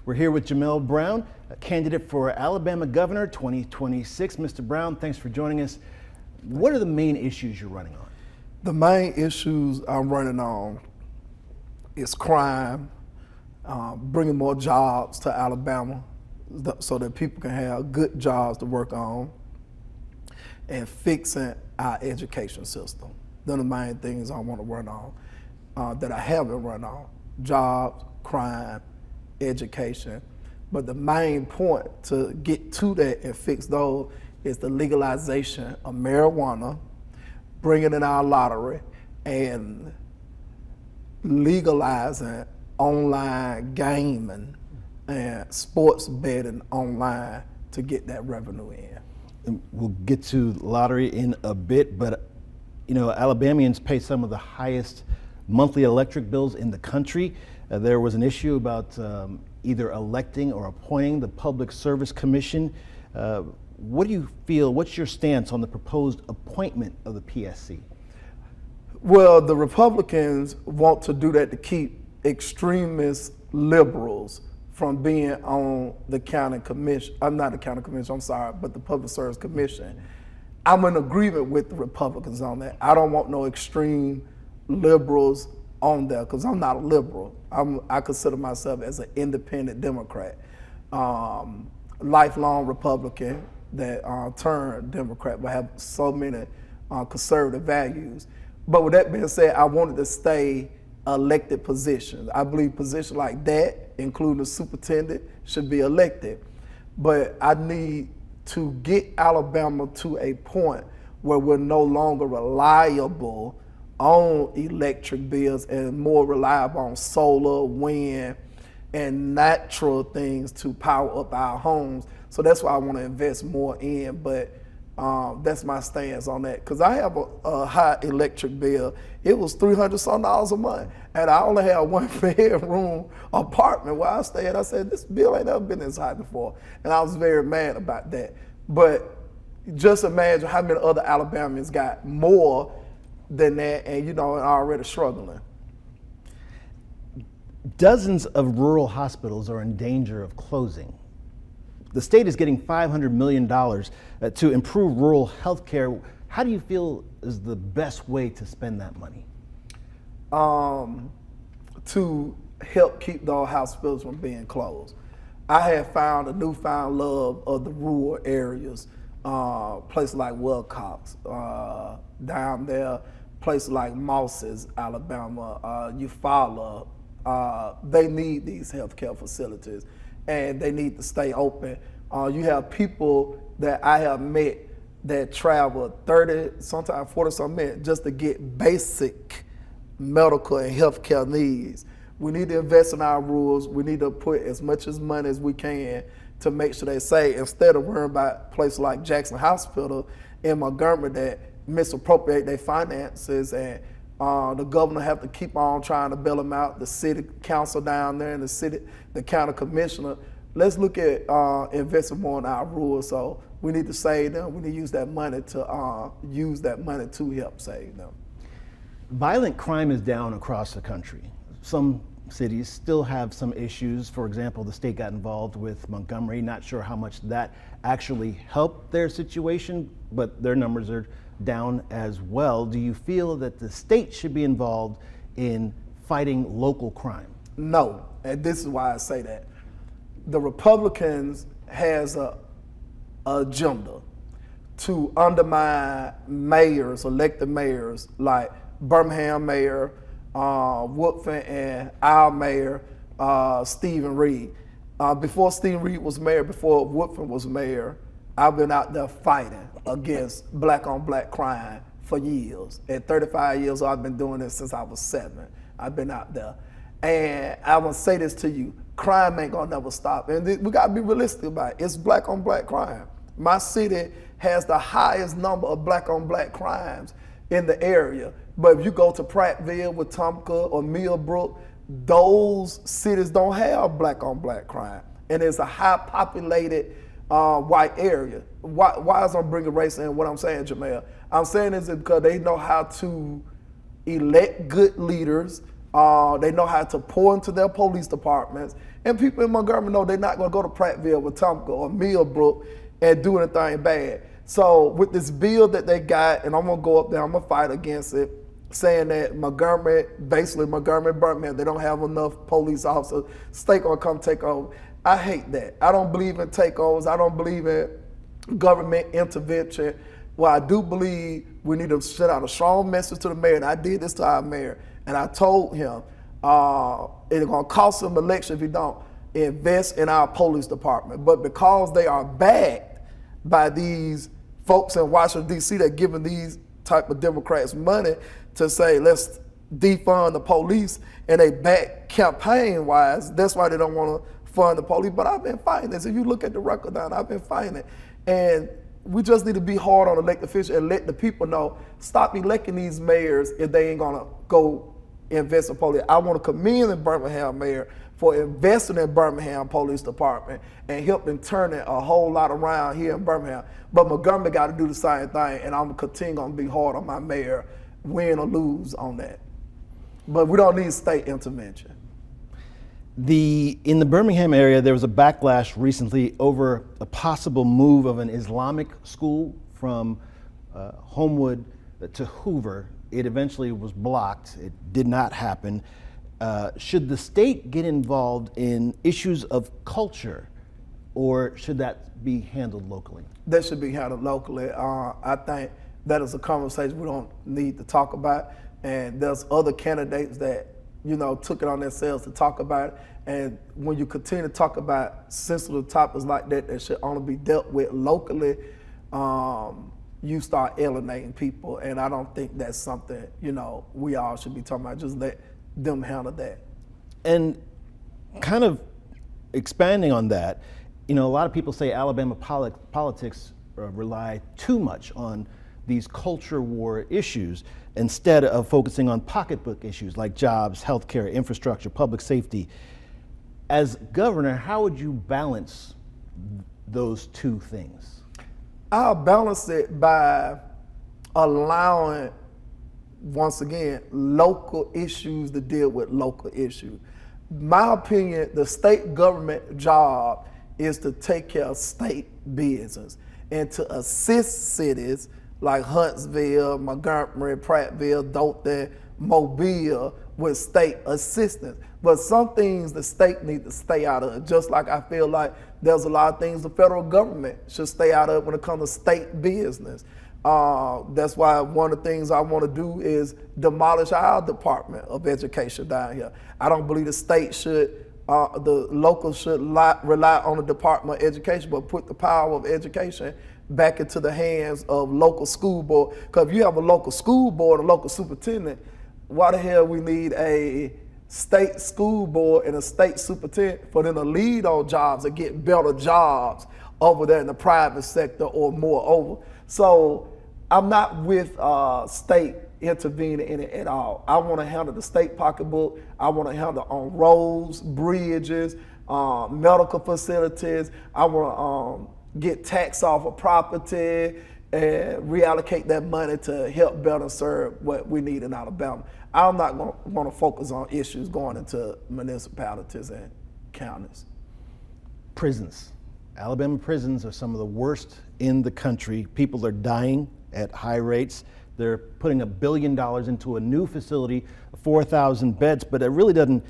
We're here with Jamel Brown, a candidate for Alabama Governor 2026. Mr. Brown, thanks for joining us. What are the main issues you're running on? The main issues I'm running on is crime, bringing more jobs to Alabama so that people can have good jobs to work on, and fixing our education system. Those are the main things I want to run on that I haven't run on: jobs, crime, education. But the main point to get to that and fix those is the legalization of marijuana, bringing in our lottery, and legalizing online gaming and sports betting online to get that revenue in. And we'll get to lottery in a bit, but you know, Alabamians pay some of the highest monthly electric bills in the country. There was an issue about either electing or appointing the Public Service Commission. What do you feel, what's your stance on the proposed appointment of the PSC? Well, the Republicans want to do that to keep extremist liberals from being on the county commission. I'm not the county commission, I'm sorry, but the Public Service Commission. I'm in agreement with the Republicans on that. I don't want no extreme liberals on there, because I'm not a liberal. I consider myself as an independent Democrat, lifelong Republican that turned Democrat, but have so many conservative values. But with that being said, I wanted to stay elected positions. I believe positions like that, including the superintendent, should be elected. But I need to get Alabama to a point where we're no longer reliable on electric bills and more reliable on solar, wind, and natural things to power up our homes. So that's why I want to invest more in, but that's my stance on that. Because I have a high electric bill. It was $300-something a month, and I only had a one-bedroom apartment where I stayed. I said, this bill ain't never been this high before, and I was very mad about that. But just imagine how many other Alabamians got more than that, and are already struggling. Dozens of rural hospitals are in danger of closing. The state is getting $500 million to improve rural health care. How do you feel is the best way to spend that money? To help keep those hospitals from being closed. I have found a newfound love of the rural areas, places like Wilcox, down there, places like Mosses, Alabama, Eufaula. They need these healthcare facilities, and they need to stay open. You have people that I have met that travel 30, sometimes 40-some minutes just to get basic medical and healthcare needs. We need to invest in our rules. We need to put as much as money as we can to make sure they say, instead of worrying about places like Jackson Hospital in Montgomery that misappropriate their finances, and the governor have to keep on trying to bail them out, the city council down there and the county commissioner. Let's look at investing more in our rules. So we need to save them. We need to use that money to help save them. Violent crime is down across the country. Some cities still have some issues. For example, the state got involved with Montgomery. Not sure how much that actually helped their situation, but their numbers are down as well. Do you feel that the state should be involved in fighting local crime? No, and this is why I say that. The Republicans has a agenda to undermine mayors, elected mayors, like Birmingham Mayor, Woodford, and our mayor, Stephen Reed. Before Stephen Reed was mayor, before Woodford was mayor, I've been out there fighting against black-on-black crime for years. At 35 years old, I've been doing this since I was 7. I've been out there. And I will say this to you, crime ain't gonna never stop. And we gotta be realistic about it. It's black-on-black crime. My city has the highest number of black-on-black crimes in the area. But if you go to Prattville, Wetumpka, or Millbrook, those cities don't have black-on-black crime. And it's a high populated white area. Why is I'm bringing race in? What I'm saying, Jamel? I'm saying is because they know how to elect good leaders, They know how to pour into their police departments. And people in Montgomery know they're not going to go to Prattville, Wetumpka, or Millbrook and do anything bad. So with this bill that they got, and I'm going to go up there, I'm going to fight against it, saying that Montgomery, Birmingham, they don't have enough police officers. State going to come take over. I hate that. I don't believe in takeovers. I don't believe in government intervention. Well, I do believe we need to send out a strong message to the mayor, and I did this to our mayor, and I told him it's going to cost him an election if he don't invest in our police department. But because they are backed by these folks in Washington, D.C. that giving these type of Democrats money to say, let's defund the police, and they back campaign-wise, that's why they don't want to fund the police. But I've been fighting this. If you look at the record down, I've been fighting it. And we just need to be hard on elected officials and let the people know, stop electing these mayors if they ain't gonna go invest in police. I want to commend the Birmingham mayor for investing in Birmingham Police Department and helping turn it a whole lot around here in Birmingham. But Montgomery got to do the same thing, and I'm gonna continue to be hard on my mayor, win or lose on that. But we don't need state intervention. In the Birmingham area, there was a backlash recently over a possible move of an Islamic school from Homewood to Hoover. It eventually was blocked. It did not happen. Should the state get involved in issues of culture, or should that be handled locally? That should be handled locally. I think that is a conversation we don't need to talk about. And there's other candidates that, took it on themselves to talk about it. And when you continue to talk about sensitive topics like that that should only be dealt with locally, you start alienating people. And I don't think that's something, we all should be talking about. Just let them handle that. And kind of expanding on that, a lot of people say Alabama politics rely too much on these culture war issues instead of focusing on pocketbook issues like jobs, healthcare, infrastructure, public safety. As governor, how would you balance those two things? I'll balance it by allowing, once again, local issues to deal with local issues. My opinion, the state government job is to take care of state business and to assist cities like Huntsville, Montgomery, Prattville, Dothan, Mobile with state assistance. But some things the state needs to stay out of, just like I feel like there's a lot of things the federal government should stay out of when it comes to state business. That's why one of the things I want to do is demolish our Department of Education down here. I don't believe the state should, the locals should rely on the Department of Education, but put the power of education back into the hands of local school board. Because if you have a local school board, a local superintendent, why the hell we need a state school board and a state superintendent for them to lead on jobs and get better jobs over there in the private sector or more over? So I'm not with state intervening in it at all. I want to handle the state pocketbook. I want to handle on roads, bridges, medical facilities. I want to get tax off of property and reallocate that money to help better serve what we need in Alabama. I'm not going to want to focus on issues going into municipalities and counties. Prisons. Alabama prisons are some of the worst in the country. People are dying at high rates. They're putting $1 billion into a new facility, 4,000 beds, but it really doesn't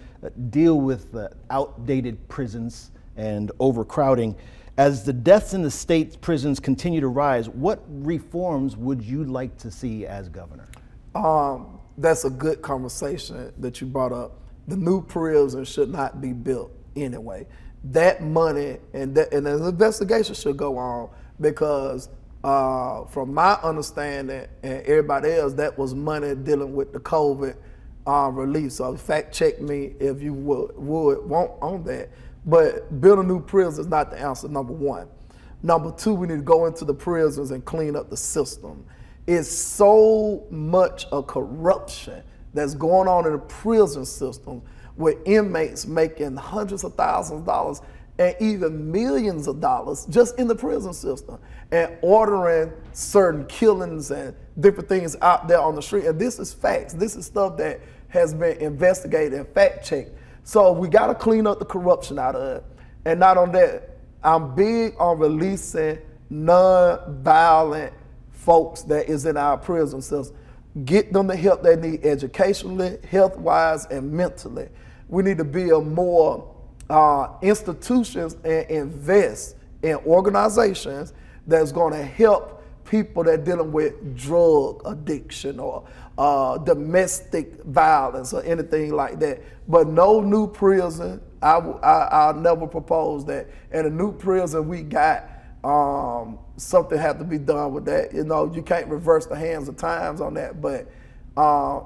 deal with the outdated prisons and overcrowding. As the deaths in the state prisons continue to rise, what reforms would you like to see as governor? That's a good conversation that you brought up. The new prison should not be built anyway. That money and an investigation should go on because from my understanding and everybody else, that was money dealing with the COVID relief. So fact check me if you would want on that. But building new prisons is not the answer, number one. Number two, we need to go into the prisons and clean up the system. It's so much of corruption that's going on in the prison system with inmates making hundreds of thousands of dollars and even millions of dollars just in the prison system and ordering certain killings and different things out there on the street. And this is facts. This is stuff that has been investigated and fact checked. So we got to clean up the corruption out of it. And not on that, I'm big on releasing non-violent folks that is in our prison system. Get them the help they need educationally, health-wise, and mentally. We need to build more institutions and invest in organizations that's going to help people that are dealing with drug addiction or domestic violence or anything like that. But no new prison. I'll never propose that. And a new prison we got, something have to be done with that. You know, you can't reverse the hands of times on that, but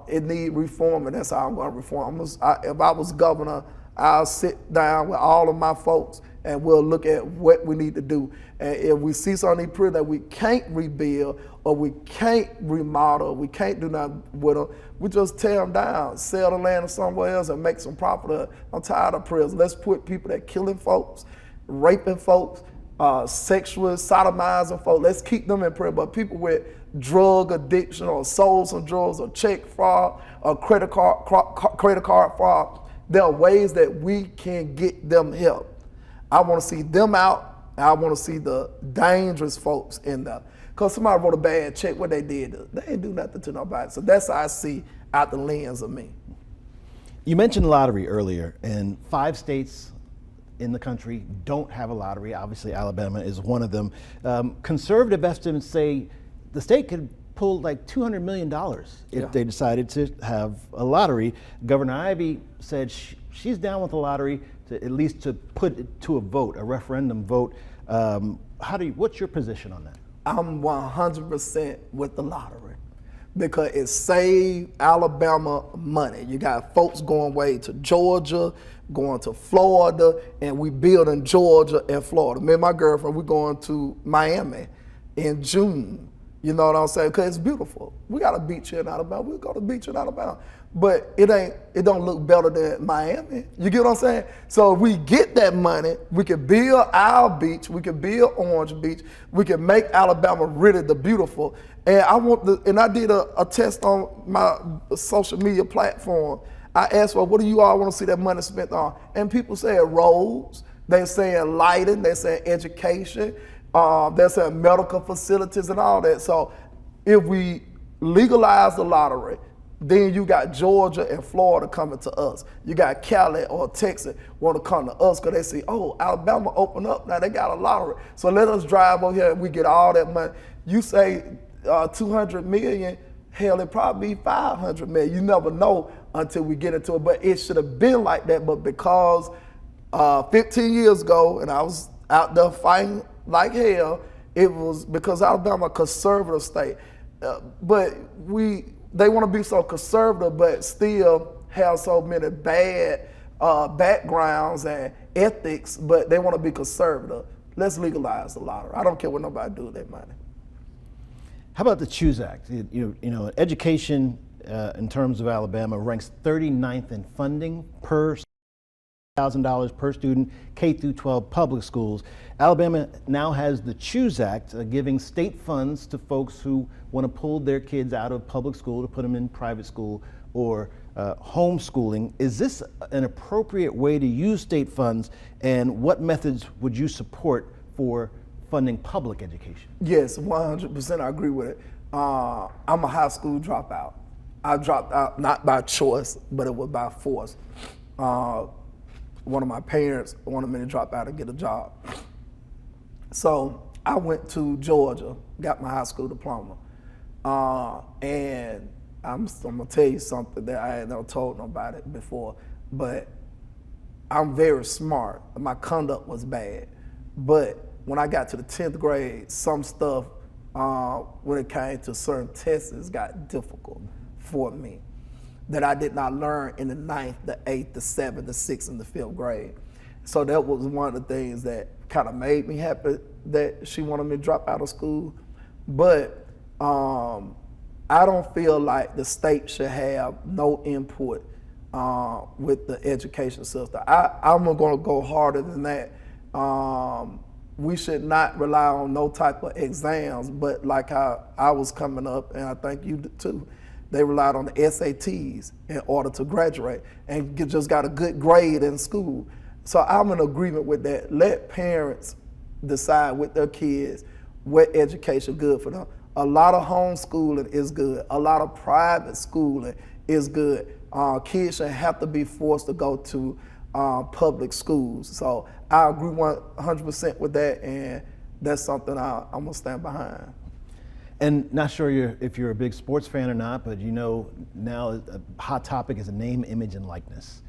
it need reform, and that's how I'm going to reform. If I was governor, I'll sit down with all of my folks and we'll look at what we need to do. And if we see something in prison that we can't rebuild or we can't remodel, we can't do nothing with them, we just tear them down, sell the land somewhere else and make some profit. I'm tired of prison. Let's put people that killing folks, raping folks, sexual sodomizing folks, let's keep them in prison. But people with drug addiction or sold some drugs or check fraud or credit card fraud, there are ways that we can get them help. I want to see them out, and I want to see the dangerous folks in there. Because somebody wrote a bad check, what they did, they didn't do nothing to nobody. So that's how I see out the lens of me. You mentioned lottery earlier, and 5 states in the country don't have a lottery. Obviously, Alabama is one of them. Conservative estimates say the state could pull like $200 million if they decided to have a lottery. Governor Ivey said she's down with the lottery, to at least to put it to a vote, a referendum vote. What's your position on that? I'm 100% with the lottery because it saved Alabama money. You got folks going way to Georgia, going to Florida, and we building Georgia and Florida. Me and my girlfriend, we're going to Miami in June. You know what I'm saying? Because it's beautiful. We got a beach here in Alabama. We'll go to the beach in Alabama. But it don't look better than Miami. You get what I'm saying? So if we get that money, we can build our beach, we can build Orange Beach, we can make Alabama really the beautiful. And I did a test on my social media platform. I asked, well, what do you all want to see that money spent on? And people saying roads, they're saying lighting, they're saying education, they're saying medical facilities and all that. So if we legalize the lottery, then you got Georgia and Florida coming to us. You got Cali or Texas want to come to us because they see, oh, Alabama open up now, they got a lottery. So let us drive over here and we get all that money. You say 200 million, hell, it probably be 500 million. You never know until we get into it, but it should have been like that. But because 15 years ago, and I was out there fighting like hell, it was because Alabama a conservative state. But they want to be so conservative, but still have so many bad backgrounds and ethics, but they want to be conservative. Let's legalize the lottery. I don't care what nobody do with their money. How about the CHOOSE Act? Education in terms of Alabama ranks 39th in funding per $1,000 per student, K through 12 public schools. Alabama now has the CHOOSE Act, giving state funds to folks who want to pull their kids out of public school to put them in private school or homeschooling. Is this an appropriate way to use state funds, and what methods would you support for funding public education? Yes, 100%, I agree with it. I'm a high school dropout. I dropped out not by choice, but it was by force. One of my parents wanted me to drop out and get a job. So I went to Georgia, got my high school diploma. And I'm gonna tell you something that I had never told nobody before, but I'm very smart. My conduct was bad. But when I got to the 10th grade, some stuff, when it came to certain tests, got difficult for me that I did not learn in the 9th, the 8th, the 7th, the 6th, and the 5th grade. So that was one of the things that kind of made me happy that she wanted me to drop out of school. But I don't feel like the state should have no input with the education system. I'm gonna go harder than that. We should not rely on no type of exams, but like how I was coming up, and I think you too, They relied on the SATs in order to graduate and just got a good grade in school. So I'm in agreement with that. Let parents decide with their kids what education good for them. A lot of homeschooling is good. A lot of private schooling is good. Kids shouldn't have to be forced to go to public schools. So I agree 100% with that, and that's something I'm gonna stand behind. And not sure if you're a big sports fan or not, but you know now a hot topic is a name, image, and likeness.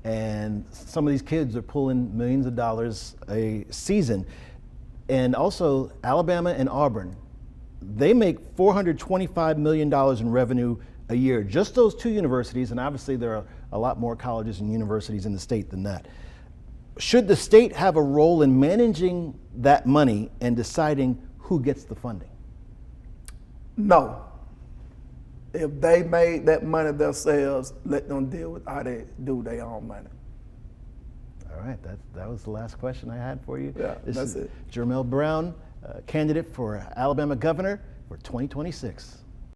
And some of these kids are pulling millions of dollars a season. And also Alabama and Auburn, they make $425 million in revenue a year. Just those two universities, and obviously there are a lot more colleges and universities in the state than that. Should the state have a role in managing that money and deciding who gets the funding? No. If they made that money themselves, let them deal with how they do their own money. All right, that was the last question I had for you. Yeah, this that's is it. Jamel Brown, candidate for Alabama governor for 2026.